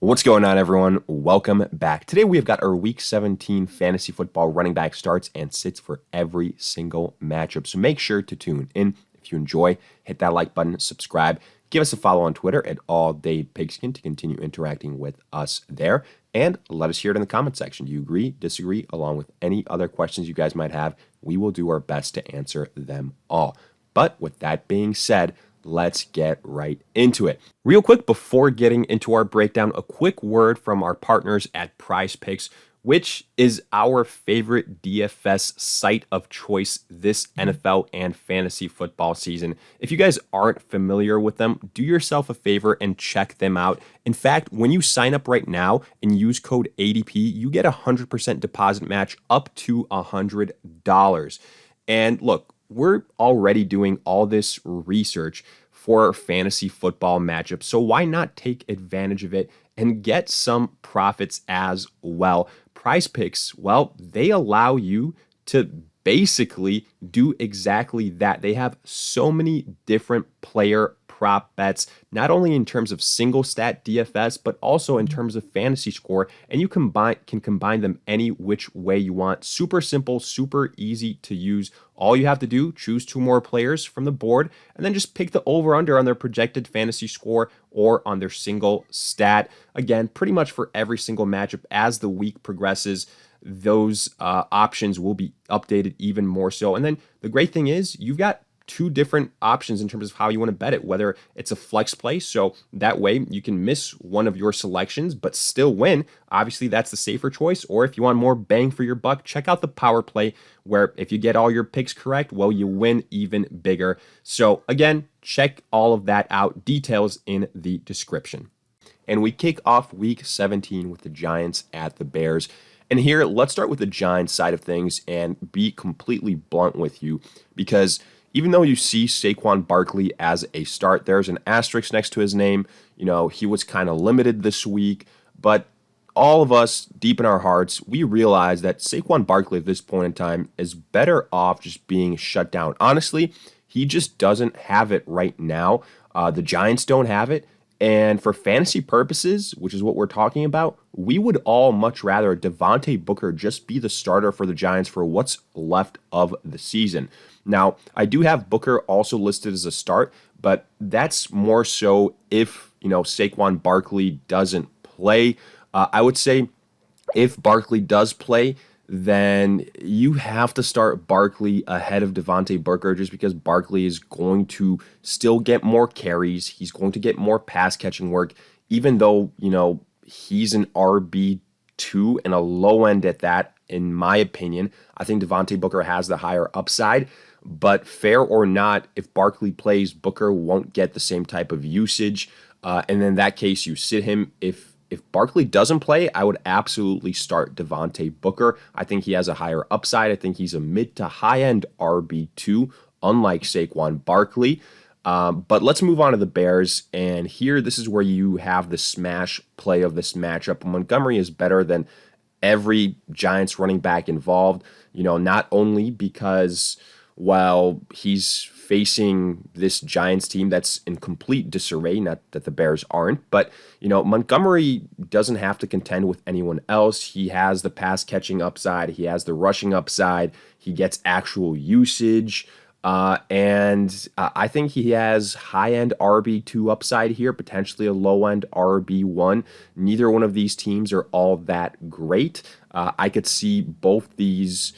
What's going on, everyone? Welcome back. Today we have got our Week 17 fantasy football running back starts and sits for every single matchup. So make sure to tune in. If you enjoy, hit that like button, subscribe, give us a follow on Twitter at AllDayPigskin to continue interacting with us there. And let us hear it in the comment section. Do you agree, disagree, along with any other questions you guys might have? We will do our best to answer them all. But with that being said, let's get right into it. Real quick, before getting into our breakdown, a quick word from our partners at Prize Picks, which is our favorite DFS site of choice this NFL and fantasy football season. If you guys aren't familiar with them, do yourself a favor and check them out. In fact, when you sign up right now and use code ADP, you get a 100% deposit match up to $100. And look, we're already doing all this research for fantasy football matchups, so why not take advantage of it and get some profits as well? Prize Picks, well, they allow you to basically do exactly that. They have so many different player prop bets, not only in terms of single stat DFS, but also in terms of fantasy score, and you can combine them any which way you want. Super simple, super easy to use. All you have to do, choose two more players from the board, and then just pick the over-under on their projected fantasy score or on their single stat. Again, pretty much for every single matchup as the week progresses, those options will be updated even more so. And then the great thing is you've got two different options in terms of how you want to bet it, whether it's a flex play, so that way you can miss one of your selections but still win. Obviously, that's the safer choice. Or if you want more bang for your buck, check out the power play, where if you get all your picks correct, well, you win even bigger. So again, check all of that out. Details in the description. And we kick off Week 17 with the Giants at the Bears. And here, let's start with the Giants side of things and be completely blunt with you, because even though you see Saquon Barkley as a start, there's an asterisk next to his name. You know, he was kind of limited this week, but all of us deep in our hearts, we realize that Saquon Barkley at this point in time is better off just being shut down. Honestly, he just doesn't have it right now. The Giants don't have it. And for fantasy purposes, which is what we're talking about, we would all much rather Devontae Booker just be the starter for the Giants for what's left of the season. Now, I do have Booker also listed as a start, but that's more so if, Saquon Barkley doesn't play. I would say if Barkley does play, then you have to start Barkley ahead of Devontae Booker, just because Barkley is going to still get more carries. He's going to get more pass catching work, even though, he's an RB2 and a low end at that, in my opinion. I think Devontae Booker has the higher upside, but fair or not, if Barkley plays, Booker won't get the same type of usage. And in that case, you sit him. If Barkley doesn't play, I would absolutely start Devontae Booker. I think he has a higher upside. I think he's a mid to high-end RB2, unlike Saquon Barkley. But let's move on to the Bears. And here, this is where you have the smash play of this matchup. Montgomery is better than every Giants running back involved, not only because, well, he's facing this Giants team that's in complete disarray, not that the Bears aren't, but, Montgomery doesn't have to contend with anyone else. He has the pass catching upside. He has the rushing upside. He gets actual usage. And I think he has high-end RB2 upside here, potentially a low-end RB1. Neither one of these teams are all that great. I could see both these,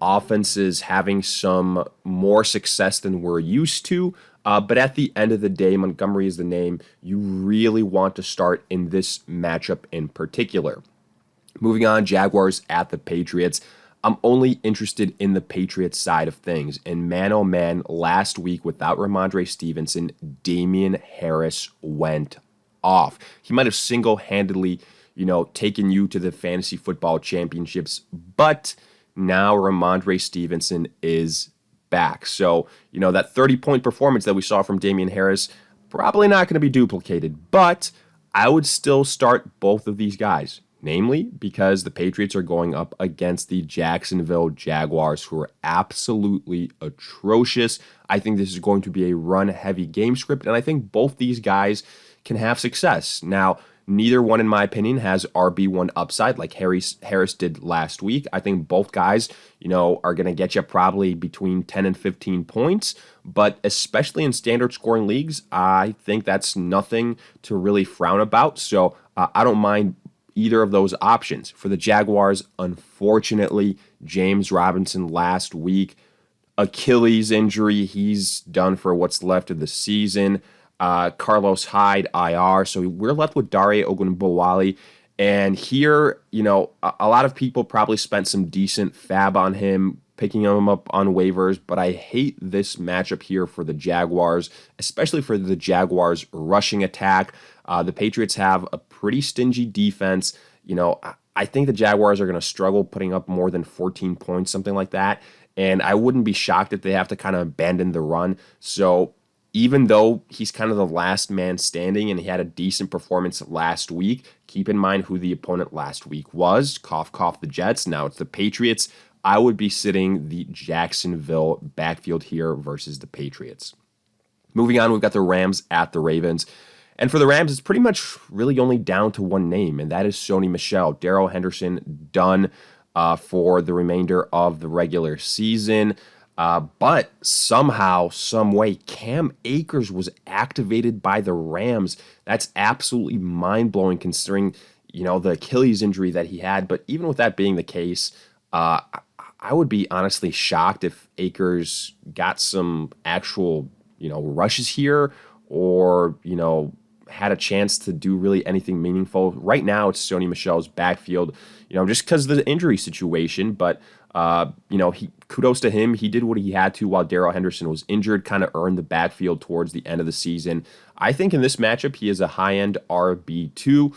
offenses having some more success than we're used to. But at the end of the day, Montgomery is the name you really want to start in this matchup in particular. Moving on, Jaguars at the Patriots. I'm only interested in the Patriots side of things. And man, oh man, last week without Ramondre Stevenson, Damian Harris went off. He might have single-handedly, taken you to the fantasy football championships, but now Ramondre Stevenson is back. So, that 30-point performance that we saw from Damian Harris, probably not going to be duplicated, but I would still start both of these guys. Namely, because the Patriots are going up against the Jacksonville Jaguars, who are absolutely atrocious. I think this is going to be a run-heavy game script, and I think both these guys can have success. Now, Neither one, in my opinion, has RB1 upside like Harris did last week. I think both guys, are going to get you probably between 10 and 15 points. But especially in standard scoring leagues, I think that's nothing to really frown about. So I don't mind either of those options. For the Jaguars, unfortunately, James Robinson last week, Achilles injury, he's done for what's left of the season. Carlos Hyde, IR. So we're left with Dare Ogunbowale. And here, a lot of people probably spent some decent fab on him, picking him up on waivers, but I hate this matchup here for the Jaguars, especially for the Jaguars' rushing attack. The Patriots have a pretty stingy defense. I think the Jaguars are going to struggle putting up more than 14 points, something like that. And I wouldn't be shocked if they have to kind of abandon the run. So even though he's kind of the last man standing and he had a decent performance last week, keep in mind who the opponent last week was. Cough, cough, the Jets. Now it's the Patriots. I would be sitting the Jacksonville backfield here versus the Patriots. Moving on, we've got the Rams at the Ravens. And for the Rams, it's pretty much really only down to one name, and that is Sony Michel. Darrell Henderson done for the remainder of the regular season. But somehow, some way, Cam Akers was activated by the Rams. That's absolutely mind-blowing considering, the Achilles injury that he had. But even with that being the case, I would be honestly shocked if Akers got some actual, rushes here or, had a chance to do really anything meaningful. Right now, it's Sony Michel's backfield, just because of the injury situation. But, kudos to him. He did what he had to while Darrell Henderson was injured, kind of earned the backfield towards the end of the season. I think in this matchup, he is a high-end RB2.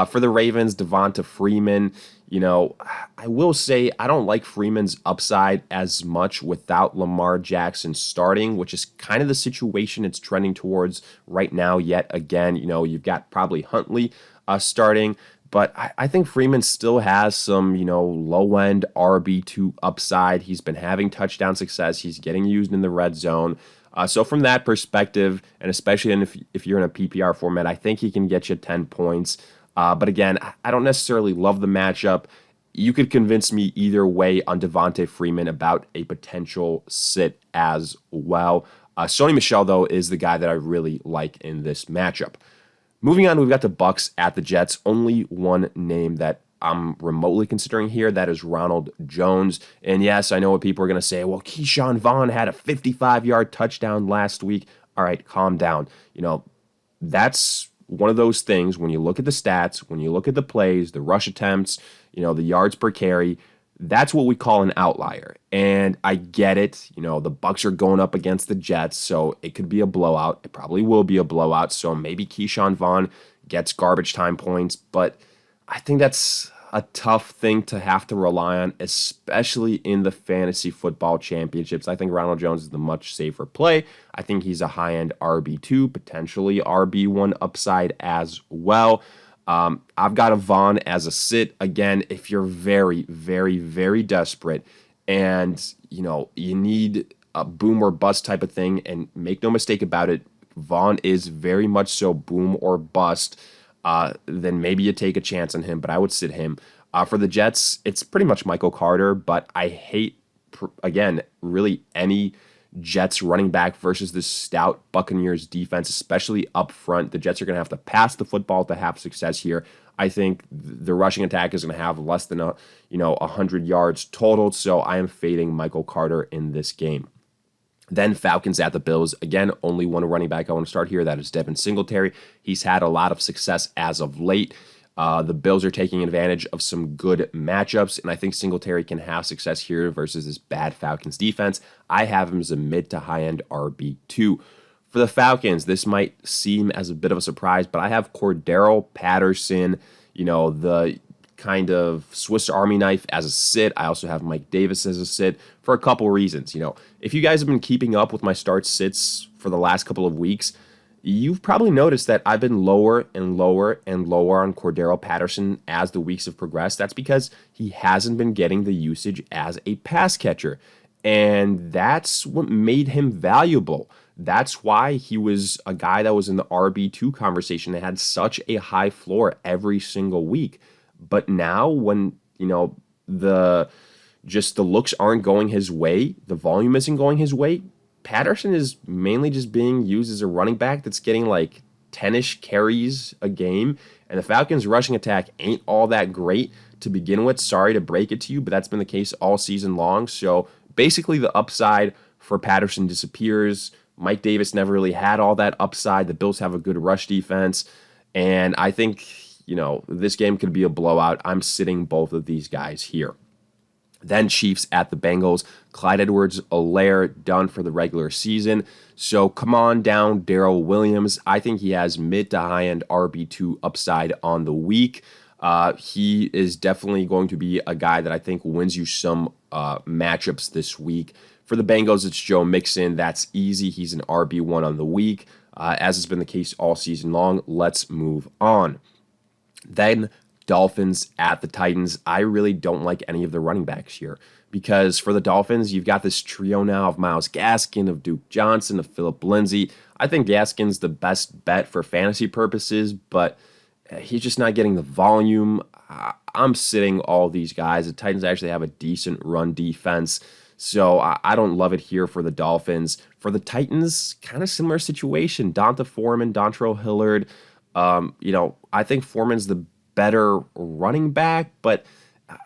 For the Ravens, Devonta Freeman, I will say I don't like Freeman's upside as much without Lamar Jackson starting, which is kind of the situation it's trending towards right now yet again. You've got probably Huntley starting, but I think Freeman still has some, low-end RB2 upside. He's been having touchdown success. He's getting used in the red zone. So from that perspective, and especially if you're in a PPR format, I think he can get you 10 points. But again, I don't necessarily love the matchup. You could convince me either way on Devonta Freeman about a potential sit as well. Sony Michel, though, is the guy that I really like in this matchup. Moving on, we've got the Bucs at the Jets. Only one name that I'm remotely considering here. That is Ronald Jones. And yes, I know what people are going to say. Well, Keyshawn Vaughn had a 55-yard touchdown last week. All right, calm down. That's one of those things when you look at the stats, when you look at the plays, the rush attempts, the yards per carry, that's what we call an outlier. And I get it. The Bucs are going up against the Jets, so it could be a blowout. It probably will be a blowout. So maybe Keyshawn Vaughn gets garbage time points, but I think that's a tough thing to have to rely on, especially in the fantasy football championships. I think Ronald Jones is the much safer play. I think he's a high-end RB2, potentially RB1 upside as well. I've got a Vaughn as a sit. Again, if you're very, very, very desperate and, you need a boom or bust type of thing, and make no mistake about it, Vaughn is very much so boom or bust, then maybe you take a chance on him, but I would sit him. For the Jets, it's pretty much Michael Carter, but I hate, again, really any Jets running back versus this stout Buccaneers defense, especially up front. The Jets are going to have to pass the football to have success here. I think the rushing attack is going to have less than 100 yards total, so I am fading Michael Carter in this game. Then Falcons at the Bills. Again, only one running back I want to start here. That is Devin Singletary. He's had a lot of success as of late. The Bills are taking advantage of some good matchups, and I think Singletary can have success here versus this bad Falcons defense. I have him as a mid to high-end RB2. For the Falcons, this might seem as a bit of a surprise, but I have Cordero Patterson, the kind of Swiss Army knife as a sit. I also have Mike Davis as a sit for a couple reasons. If you guys have been keeping up with my start sits for the last couple of weeks, you've probably noticed that I've been lower and lower and lower on Cordero Patterson as the weeks have progressed. That's because he hasn't been getting the usage as a pass catcher. And that's what made him valuable. That's why he was a guy that was in the RB2 conversation that had such a high floor every single week. But now when, the the looks aren't going his way, the volume isn't going his way, Patterson is mainly just being used as a running back that's getting like 10-ish carries a game. And the Falcons' rushing attack ain't all that great to begin with. Sorry to break it to you, but that's been the case all season long. So basically the upside for Patterson disappears. Mike Davis never really had all that upside. The Bills have a good rush defense. And I think, this game could be a blowout. I'm sitting both of these guys here. Then Chiefs at the Bengals. Clyde Edwards-Helaire done for the regular season. So come on down, Darrell Williams. I think he has mid to high-end RB2 upside on the week. He is definitely going to be a guy that I think wins you some matchups this week. For the Bengals, it's Joe Mixon. That's easy. He's an RB1 on the week, as has been the case all season long. Let's move on. Then Dolphins at the Titans. I really don't like any of the running backs here because for the Dolphins, you've got this trio now of Myles Gaskin, of Duke Johnson, of Phillip Lindsay. I think Gaskin's the best bet for fantasy purposes, but he's just not getting the volume. I'm sitting all these guys. The Titans actually have a decent run defense, so I don't love it here for the Dolphins. For the Titans, kind of similar situation. Donta Foreman, Dontrell Hillard. I think Foreman's the better running back, but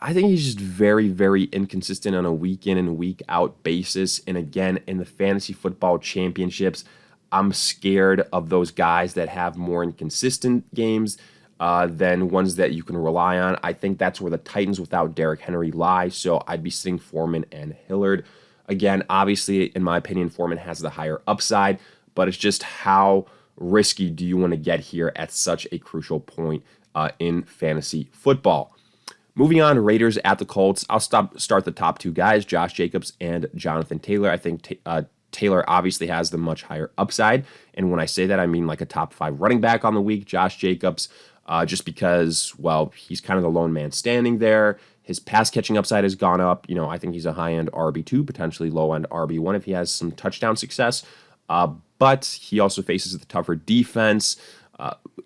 I think he's just very, very inconsistent on a week in and week out basis. And again, in the fantasy football championships, I'm scared of those guys that have more inconsistent games than ones that you can rely on. I think that's where the Titans without Derrick Henry lie. So I'd be sitting Foreman and Hillard. Again, obviously, in my opinion, Foreman has the higher upside, but it's just how risky do you want to get here at such a crucial point in fantasy football. Moving on, Raiders at the Colts. I'll start the top two guys, Josh Jacobs and Jonathan Taylor. I think Taylor obviously has the much higher upside. And when I say that, I mean like a top 5 running back on the week. Josh Jacobs, just because, he's kind of the lone man standing there. His pass catching upside has gone up. I think he's a high-end RB2, potentially low-end RB1 if he has some touchdown success. But he also faces the tougher defense.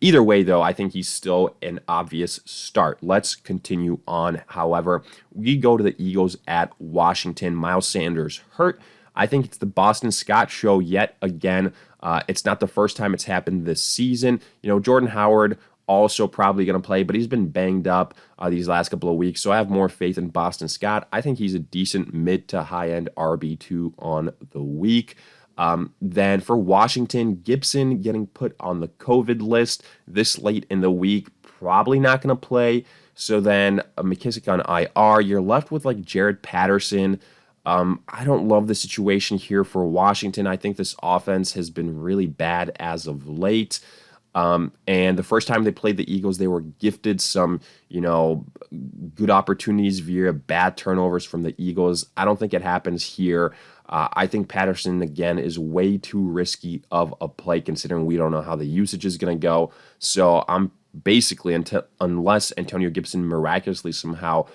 Either way, though, I think he's still an obvious start. Let's continue on. However, we go to the Eagles at Washington. Miles Sanders hurt. I think it's the Boston Scott show yet again. It's not the first time it's happened this season. Jordan Howard also probably going to play, but he's been banged up these last couple of weeks, so I have more faith in Boston Scott. I think he's a decent mid to high-end RB2 on the week. Then for Washington, Gibson getting put on the COVID list this late in the week, probably not going to play. So then McKissick on IR, you're left with like Jared Patterson. I don't love the situation here for Washington. I think this offense has been really bad as of late. And the first time they played the Eagles, they were gifted some, good opportunities via bad turnovers from the Eagles. I don't think it happens here. I think Patterson, again, is way too risky of a play considering we don't know how the usage is going to go. So I'm basically, unless Antonio Gibson miraculously somehow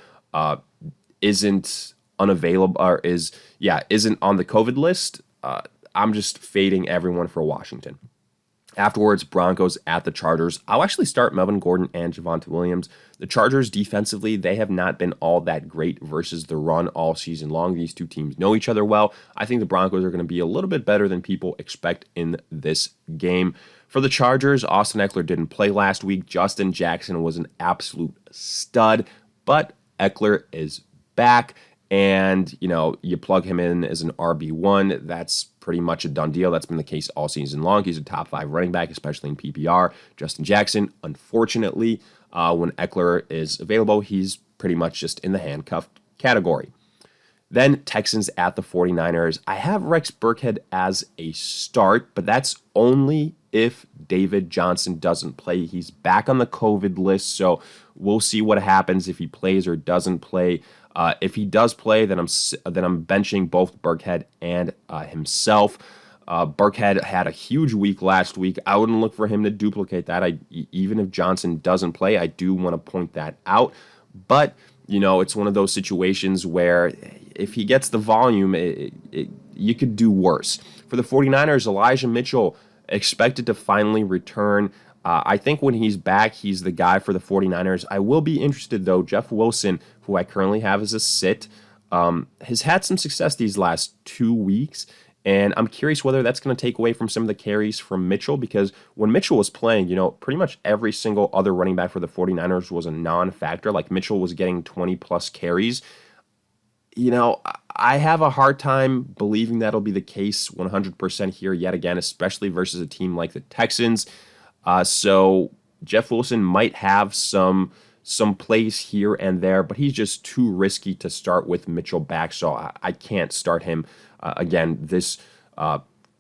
isn't unavailable or isn't on the COVID list, I'm just fading everyone for Washington. Afterwards, Broncos at the Chargers. I'll actually start Melvin Gordon and Javonte Williams. The Chargers defensively, they have not been all that great versus the run all season long. These two teams know each other well. I think the Broncos are going to be a little bit better than people expect in this game. For the Chargers, Austin Eckler didn't play last week. Justin Jackson was an absolute stud, but Eckler is back. And, you plug him in as an RB1, that's pretty much a done deal. That's been the case all season long. He's a top 5 running back, especially in PPR. Justin Jackson, unfortunately, when Eckler is available, he's pretty much just in the handcuffed category. Then Texans at the 49ers. I have Rex Burkhead as a start, but that's only if David Johnson doesn't play. He's back on the COVID list, so we'll see what happens if he plays or doesn't play. If he does play, then I'm benching both Burkhead and himself. Burkhead had a huge week last week. I wouldn't look for him to duplicate that. Even if Johnson doesn't play, I do want to point that out. But it's one of those situations where if he gets the volume, you could do worse. For the 49ers, Elijah Mitchell expected to finally return. I think when he's back, he's the guy for the 49ers. I will be interested, though. Jeff Wilson, who I currently have as a sit, has had some success these last 2 weeks, and I'm curious whether that's going to take away from some of the carries from Mitchell, because when Mitchell was playing, pretty much every single other running back for the 49ers was a non-factor. Like, Mitchell was getting 20-plus carries. I have a hard time believing that'll be the case 100% here yet again, especially versus a team like the Texans. So Jeff Wilson might have some plays here and there, but he's just too risky to start with Mitchell back, so I can't start him again this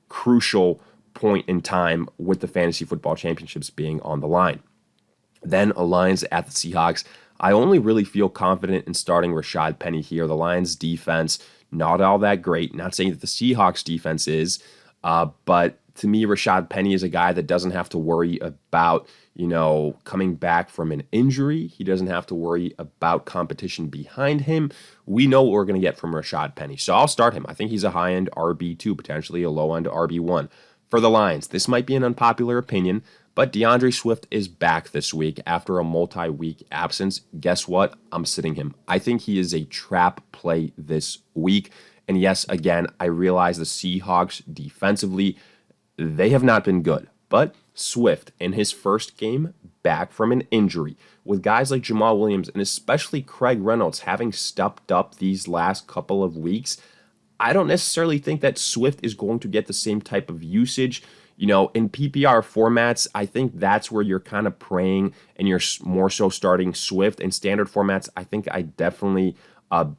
crucial point in time with the fantasy football championships being on the line. Then Lions at the Seahawks. I only really feel confident in starting Rashad Penny here. The Lions defense, not all that great. Not saying that the Seahawks defense is, but to me, Rashad Penny is a guy that doesn't have to worry about, coming back from an injury. He doesn't have to worry about competition behind him. We know what we're going to get from Rashad Penny. So I'll start him. I think he's a high-end RB2, potentially a low-end RB1. For the Lions, this might be an unpopular opinion, but DeAndre Swift is back this week after a multi-week absence. Guess what? I'm sitting him. I think he is a trap play this week. And yes, again, I realize the Seahawks defensively, they have not been good. But Swift, in his first game back from an injury, with guys like Jamal Williams and especially Craig Reynolds having stepped up these last couple of weeks, I don't necessarily think that Swift is going to get the same type of usage. In PPR formats, I think that's where you're kind of praying and you're more so starting Swift. In standard formats, I think I definitely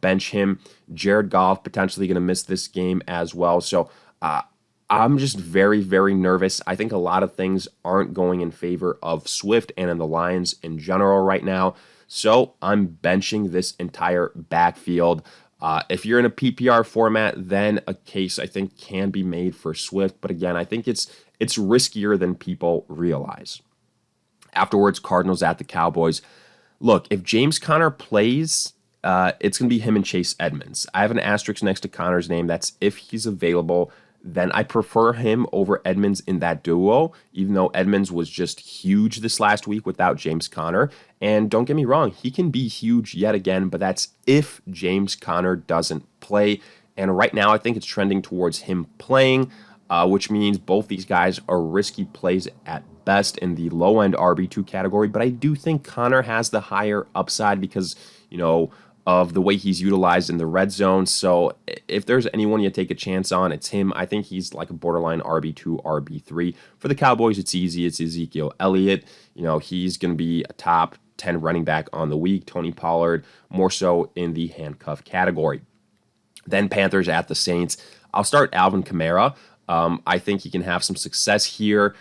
bench him. Jared Goff potentially going to miss this game as well. So I'm just very, very nervous. I think a lot of things aren't going in favor of Swift and in the Lions in general right now. So I'm benching this entire backfield. If you're in a PPR format, then a case I think can be made for Swift. But again, I think it's riskier than people realize. Afterwards, Cardinals at the Cowboys. Look, if James Conner plays, it's going to be him and Chase Edmonds. I have an asterisk next to Conner's name. That's if he's available. Then I prefer him over Edmonds in that duo, even though Edmonds was just huge this last week without James Conner. And don't get me wrong, he can be huge yet again, but that's if James Conner doesn't play. And right now, I think it's trending towards him playing, which means both these guys are risky plays at best in the low-end RB2 category. But I do think Conner has the higher upside because, of the way he's utilized in the red zone. So if there's anyone you take a chance on, it's him. I think he's like a borderline RB2, RB3. For the Cowboys, it's easy. It's Ezekiel Elliott. He's going to be a top 10 running back on the week. Tony Pollard, more so in the handcuff category. Then Panthers at the Saints. I'll start Alvin Kamara. I think he can have some success here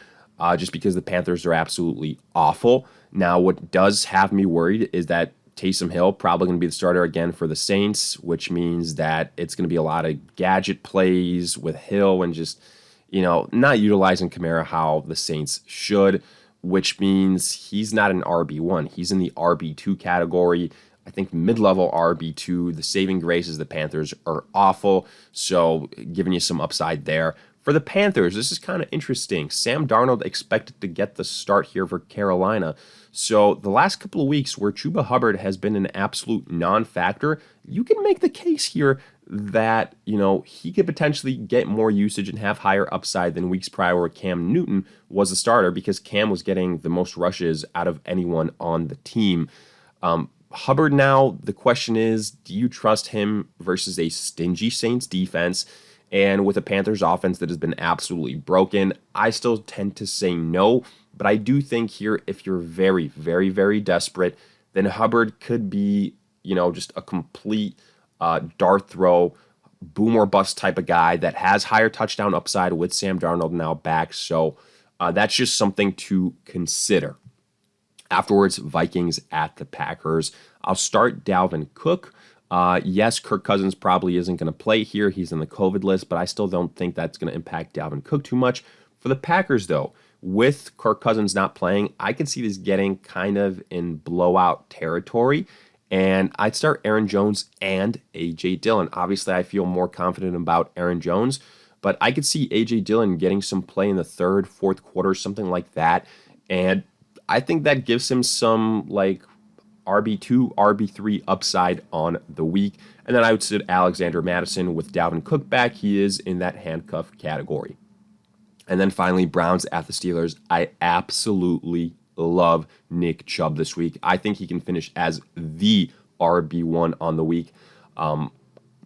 just because the Panthers are absolutely awful. Now, what does have me worried is that Taysom Hill probably going to be the starter again for the Saints, which means that it's going to be a lot of gadget plays with Hill and just, not utilizing Kamara how the Saints should, which means he's not an RB1. He's in the RB2 category. I think mid-level RB2. The saving grace is the Panthers are awful, so giving you some upside there. For the Panthers, this is kind of interesting. Sam Darnold expected to get the start here for Carolina. So the last couple of weeks where Chuba Hubbard has been an absolute non-factor, you can make the case here that, he could potentially get more usage and have higher upside than weeks prior where Cam Newton was the starter because Cam was getting the most rushes out of anyone on the team. Hubbard now, the question is, do you trust him versus a stingy Saints defense? And with a Panthers offense that has been absolutely broken, I still tend to say no. But I do think here, if you're very, very, very desperate, then Hubbard could be, just a complete dart throw, boom or bust type of guy that has higher touchdown upside with Sam Darnold now back. So that's just something to consider. Afterwards, Vikings at the Packers. I'll start Dalvin Cook. Yes, Kirk Cousins probably isn't going to play here. He's on the COVID list, but I still don't think that's going to impact Dalvin Cook too much. For the Packers, though, with Kirk Cousins not playing, I could see this getting kind of in blowout territory. And I'd start Aaron Jones and A.J. Dillon. Obviously, I feel more confident about Aaron Jones, but I could see A.J. Dillon getting some play in the third, fourth quarter, something like that. And I think that gives him some like RB2, RB3 upside on the week. And then I would sit Alexander Mattison with Dalvin Cook back. He is in that handcuff category. And then finally, Browns at the Steelers. I absolutely love Nick Chubb this week. I think he can finish as the RB1 on the week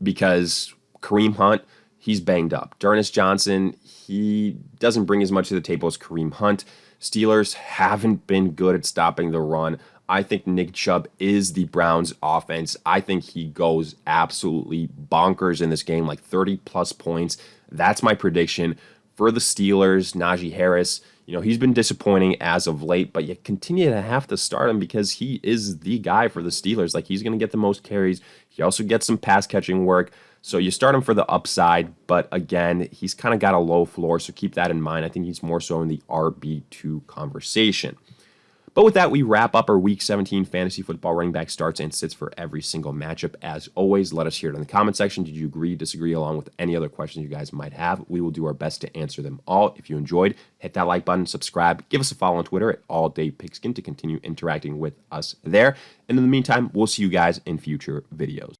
because Kareem Hunt, he's banged up. D'Ernest Johnson, he doesn't bring as much to the table as Kareem Hunt. Steelers haven't been good at stopping the run. I think Nick Chubb is the Browns offense. I think he goes absolutely bonkers in this game, like 30-plus points. That's my prediction. For the Steelers, Najee Harris, he's been disappointing as of late, but you continue to have to start him because he is the guy for the Steelers. Like, he's going to get the most carries. He also gets some pass-catching work. So you start him for the upside, but again, he's kind of got a low floor, so keep that in mind. I think he's more so in the RB2 conversation. But with that, we wrap up our Week 17 fantasy football running back starts and sits for every single matchup. As always, let us hear it in the comment section. Did you agree, disagree, along with any other questions you guys might have? We will do our best to answer them all. If you enjoyed, hit that like button, subscribe, give us a follow on Twitter at AllDayPigskin to continue interacting with us there. And in the meantime, we'll see you guys in future videos.